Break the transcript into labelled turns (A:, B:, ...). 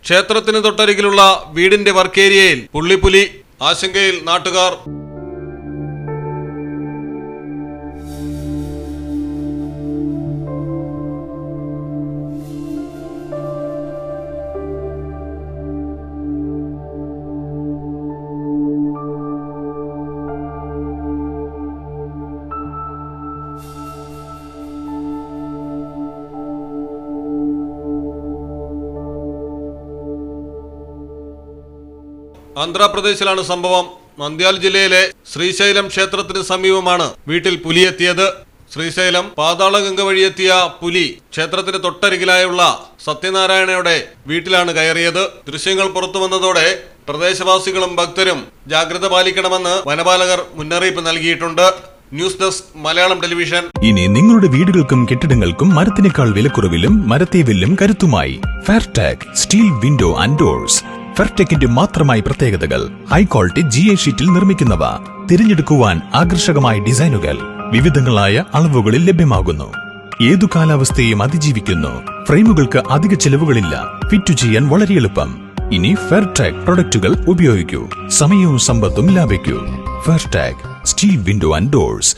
A: ക്ഷേത്രത്തിന് തൊട്ടരികിലുള്ള വീടിന്റെ വർക്ക് ഏരിയയിൽ പുള്ളിപ്പുലി. ആശങ്കയിൽ നാട്ടുകാർ. ആന്ധ്രാപ്രദേശിലാണ് സംഭവം. നന്ദ്യാൽ ജില്ലയിലെ ശ്രീശൈലം ക്ഷേത്രത്തിന് സമീപമാണ് വീട്ടിൽ പുലിയെത്തിയത്. ശ്രീശൈലം പാതാളഗംഗ വഴിയെത്തിയ പുലി ക്ഷേത്രത്തിന് തൊട്ടരികിലായുള്ള സത്യനാരായണയുടെ വീട്ടിലാണ് കയറിയത്. ദൃശ്യങ്ങൾ പുറത്തു വന്നതോടെ പ്രദേശവാസികളും ഭക്തരും ജാഗ്രത പാലിക്കണമെന്ന് വനപാലകർ മുന്നറിയിപ്പ് നൽകിയിട്ടുണ്ട്. News desk Malayalam television.
B: ഇനി നിങ്ങളുടെ വീടുകൾക്കും കെട്ടിടങ്ങൾക്കും മരത്തിനേക്കാൾ വിലക്കുറവിലും മരത്തേവിലും കരുത്തുമായി ഫെയർടെക് സ്റ്റീൽ വിൻഡോ ആൻഡ് ഡോർസ്. ഫെയർടെക്കിന്റെ മാത്രമായി പ്രത്യേകതകൾ. ഹൈ ക്വാളിറ്റി GA ഷീറ്റിൽ നിർമ്മിക്കുന്നവ. തിരഞ്ഞെടുക്കുവാൻ ആകർഷകമായ ഡിസൈനുകൾ വിവിധങ്ങളായ അളവുകളിൽ ലഭ്യമാകുന്നു. ഏതു കാലാവസ്ഥയും അതിജീവിക്കുന്നു. ഫ്രെയിമുകൾക്ക് അധിക ചെലവുകളില്ല. ഫിറ്റ് ചെയ്യാൻ വളരെ എളുപ്പം. ഇനി ഫെയർടെക് പ്രൊഡക്റ്റുകൾ ഉപയോഗിക്കൂ. സമയവും സമ്പത്തും ലാഭിക്കൂ. ഫെയർടെക് സ്റ്റീൽ വിൻഡോ ആൻഡ് ഡോർസ്.